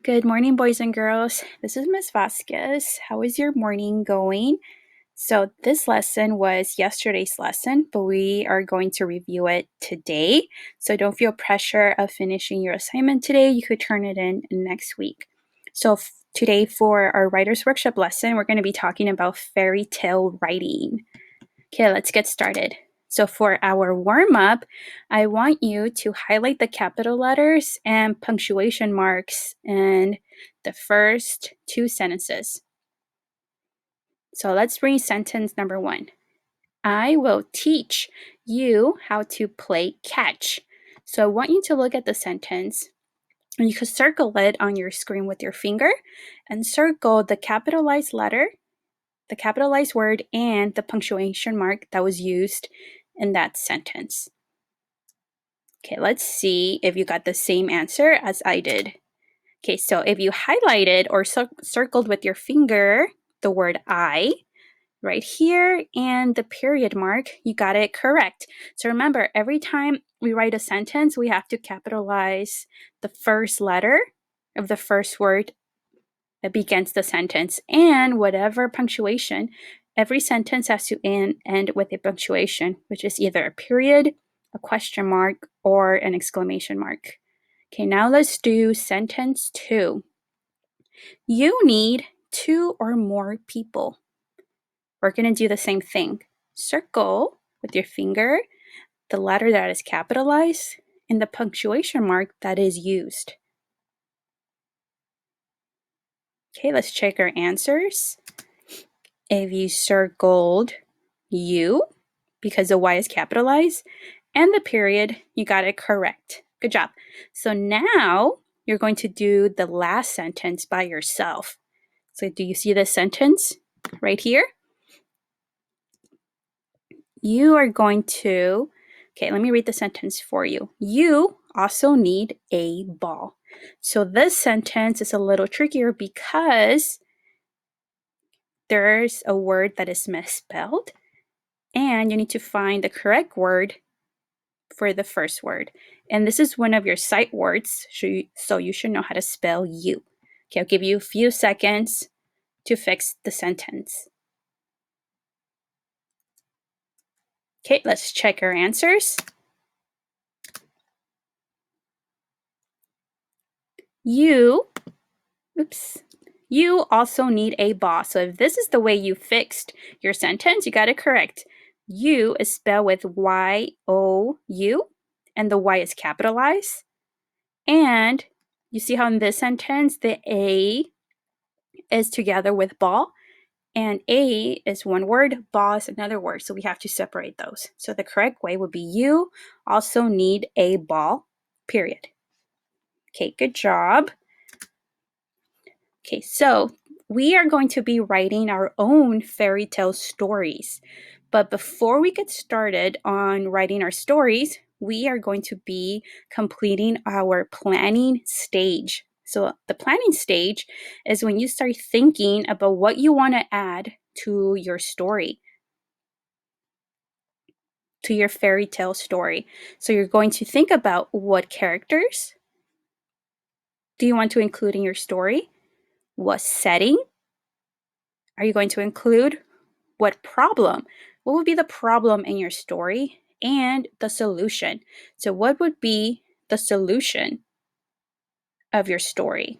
Good morning, boys and girls. This is Miss Vasquez. How is your morning going? So, this lesson was yesterday's lesson, but we are going to review it today. So, don't feel pressure of finishing your assignment today. You could turn it in next week. So, today for our writer's workshop lesson, we're going to be talking about fairy tale writing. Okay, let's get started. So for our warm-up, I want you to highlight the capital letters and punctuation marks in the first two sentences. So let's read sentence number 1. I will teach you how to play catch. So I want you to look at the sentence, and you can circle it on your screen with your finger and circle the capitalized letter, the capitalized word, and the punctuation mark that was used in that sentence. Okay, let's see if you got the same answer as I did. Okay, so if you highlighted or circled with your finger the word I right here and the period mark, you got it correct. So remember, every time we write a sentence, we have to capitalize the first letter of the first word that begins the sentence, and whatever punctuation, every sentence has to end with a punctuation, which is either a period, a question mark, or an exclamation mark. Okay, now let's do sentence 2. You need 2 or more people. We're going to do the same thing. Circle with your finger the letter that is capitalized and the punctuation mark that is used. Okay, let's check our answers. If you circled you, because the Y is capitalized, and the period, you got it correct. Good job. So now you're going to do the last sentence by yourself. So do you see this sentence right here? You are going to, okay, let me read the sentence for you. You also need a ball. So this sentence is a little trickier because there's a word that is misspelled, and you need to find the correct word for the first word. And this is one of your sight words, so you should know how to spell you. Okay, I'll give you a few seconds to fix the sentence. Okay, let's check our answers. You also need a boss. So if this is the way you fixed your sentence, you got it correct. You is spelled with Y-O-U, and the Y is capitalized. And you see how in this sentence, the A is together with ball, and A is one word, ball is another word. So we have to separate those. So the correct way would be you also need a ball, period. Okay, good job. Okay, so we are going to be writing our own fairy tale stories. But before we get started on writing our stories, we are going to be completing our planning stage. So the planning stage is when you start thinking about what you want to add to your story, to your fairy tale story. So you're going to think about what characters do you want to include in your story? What setting are you going to include? What problem? What would be the problem in your story? And the solution. So what would be the solution of your story?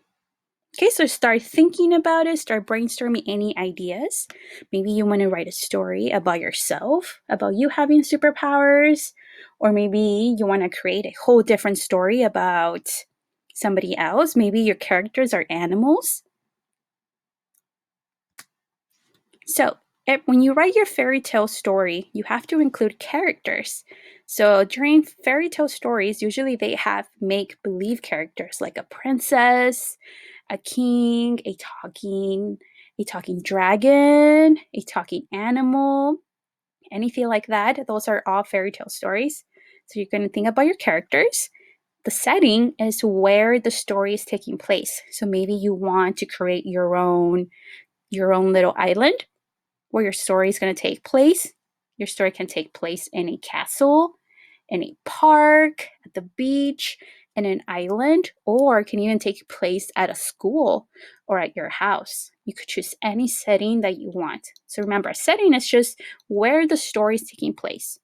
Okay, so start thinking about it, start brainstorming any ideas. Maybe you want to write a story about yourself, about you having superpowers, or maybe you want to create a whole different story about somebody else. Maybe your characters are animals. So when you write your fairy tale story, you have to include characters. So during fairy tale stories, usually they have make-believe characters like a princess, a king, a talking dragon, a talking animal, anything like that. Those are all fairy tale stories. So you're going to think about your characters. The setting is where the story is taking place. So maybe you want to create your own little island where your story is going to take place. Your story can take place in a castle, in a park, at the beach. in an island, or it can even take place at a school or at your house. You could choose any setting that you want. So remember, a setting is just where the story is taking place.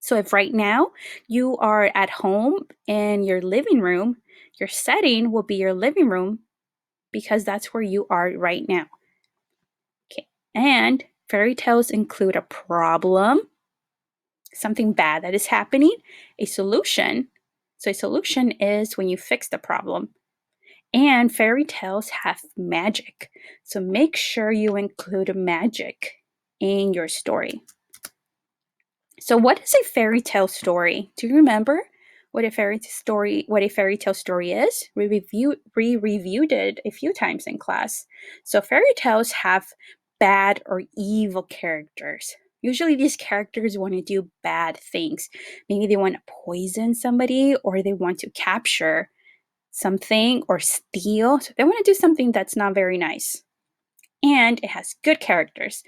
So if right now you are at home in your living room, your setting will be your living room because that's where you are right now. Okay. And fairy tales include a problem, something bad that is happening, a solution. So a solution is when you fix the problem. And fairy tales have magic. So make sure you include magic in your story. So what is a fairy tale story? Do you remember what a fairy tale story is? We reviewed it a few times in class. So fairy tales have bad or evil characters. Usually these characters want to do bad things. Maybe they want to poison somebody, or they want to capture something or steal. So they want to do something that's not very nice. And it has good characters.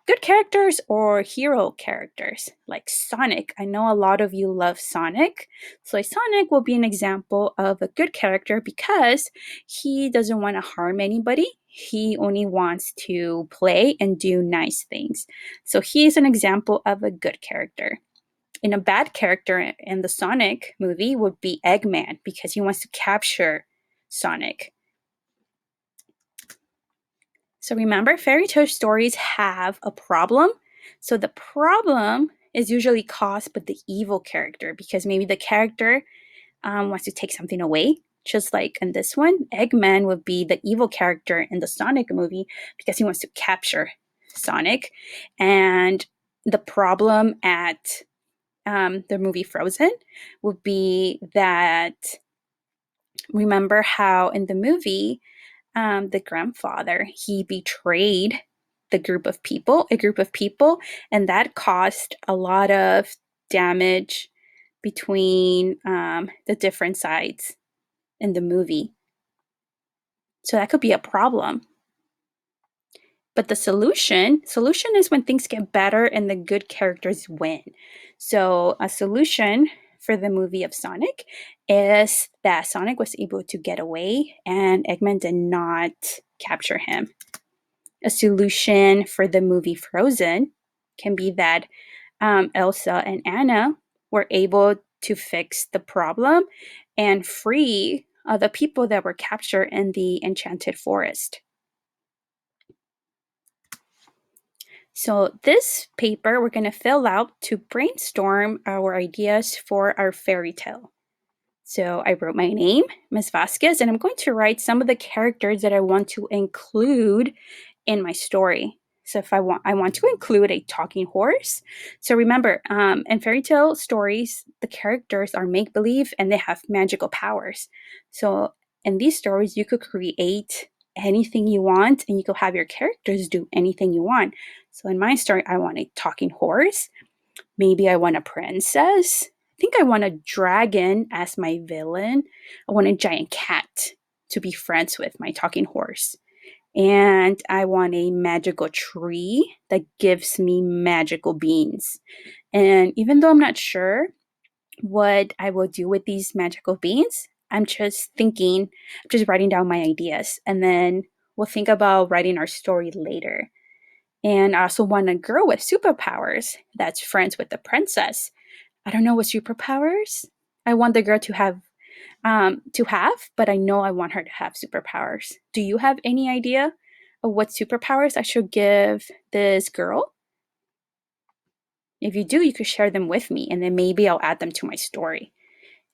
Good characters or hero characters like Sonic. I know a lot of you love Sonic. So Sonic will be an example of a good character because he doesn't want to harm anybody. He only wants to play and do nice things. So he is an example of a good character. And a bad character in the Sonic movie would be Eggman because he wants to capture Sonic. So remember, fairy tale stories have a problem. So the problem is usually caused by the evil character because maybe the character wants to take something away. Just like in this one, Eggman would be the evil character in the Sonic movie because he wants to capture Sonic. And the problem at the movie Frozen would be that, remember how in the movie, the grandfather, he betrayed a group of people, and that caused a lot of damage between the different sides in the movie. So that could be a problem. But the solution is when things get better and the good characters win. So a solution for the movie of Sonic is that Sonic was able to get away and Eggman did not capture him. A solution for the movie Frozen can be that Elsa and Anna were able to fix the problem and free the people that were captured in the enchanted forest. So this paper we're going to fill out to brainstorm our ideas for our fairy tale. So I wrote my name, Ms. Vasquez, and I'm going to write some of the characters that I want to include in my story. So if I want to include a talking horse. So remember, in fairy tale stories, the characters are make-believe and they have magical powers. So in these stories, you could create anything you want and you could have your characters do anything you want. So in my story, I want a talking horse. Maybe I want a princess. I think I want a dragon as my villain. I want a giant cat to be friends with my talking horse. And I want a magical tree that gives me magical beans. And even though I'm not sure what I will do with these magical beans, I'm just writing down my ideas. And then we'll think about writing our story later. And I also want a girl with superpowers that's friends with the princess. I don't know what superpowers I want the girl to have, but I know I want her to have superpowers. Do you have any idea of what superpowers I should give this girl? If you do, you could share them with me, and then maybe I'll add them to my story.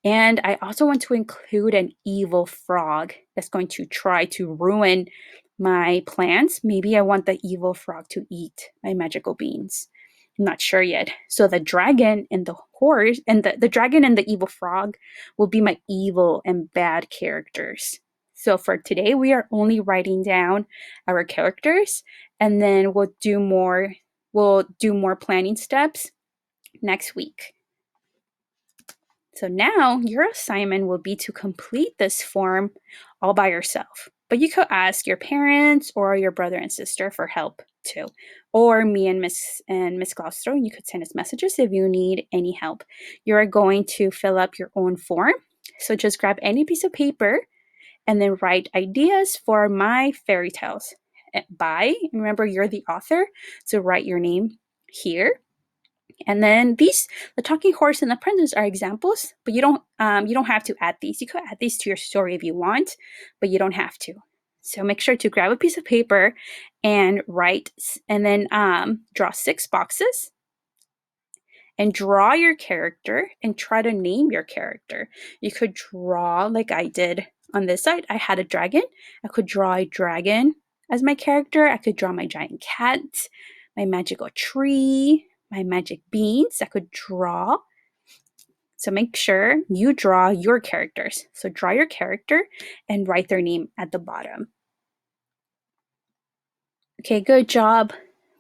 And I also want to include an evil frog that's going to try to ruin my plans. Maybe I want the evil frog to eat my magical beans. I'm not sure yet. So the dragon and the horse and the dragon and the evil frog will be my evil and bad characters. So for today, we are only writing down our characters, and then we'll do more planning steps next week. So now your assignment will be to complete this form all by yourself. But you could ask your parents or your brother and sister for help too. Or me and Miss Claustro, you could send us messages if you need any help. You are going to fill up your own form So just grab any piece of paper and then write ideas for my fairy tales. By, remember you're the author, so write your name here. And then these, the talking horse and the princess are examples, but you don't have to add these. You could add these to your story if you want, but you don't have to. So make sure to grab a piece of paper and write, and then draw 6 boxes and draw your character and try to name your character. You could draw like I did on this side. I had a dragon. I could draw a dragon as my character. I could draw my giant cat, my magical tree, my magic beans. I could draw. So make sure you draw your characters. So draw your character and write their name at the bottom. Okay, good job,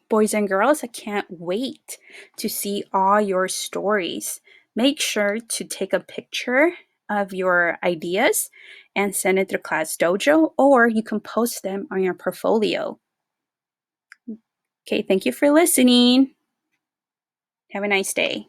boys and girls. I can't wait to see all your stories. Make sure to take a picture of your ideas and send it to Class Dojo, or you can post them on your portfolio. Okay, thank you for listening. Have a nice day.